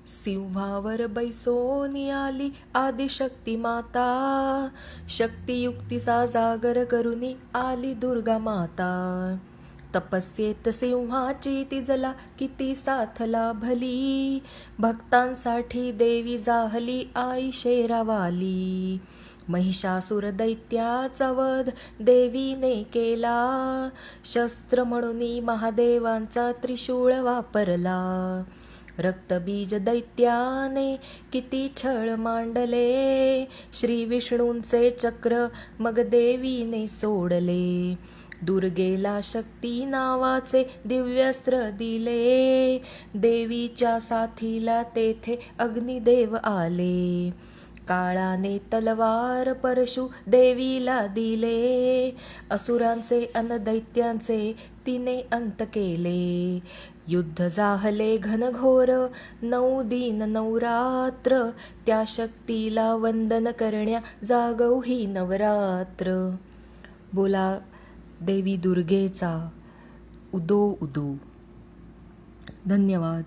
सिंहावर बैसोनी आली आदिशक्ती माता, शक्तियुक्तीचा जागर करुनी आली दुर्गा माता. तपस्येत सिंहाची तिजला किती साथ लाभली, भक्तांसाठी देवी जाहली आई शेरावाली. महिषासुर दैत्याचा वध देवीने केला, शस्त्र म्हणून महादेवांचा त्रिशूळ वापरला. रक्तबीज दैत्याने किती छळ मांडले, श्री विष्णूंचे चक्र मग देवीने सोडले. दुर्गेला शक्ती नावाचे दिव्यस्त्र दिले, देवीच्या साथीला तेथे अग्निदेव आले. काळाने तलवार परशु देवीला दिले, असुरांचे अन दैत्यांचे तिने अंत केले. युद्ध जाहले घनघोर 9 दिन 9 रात्र, त्या शक्तीला वंदन करण्या जागौ ही नवरात्र. बोला देवी दुर्गेचा उदो उदो. धन्यवाद.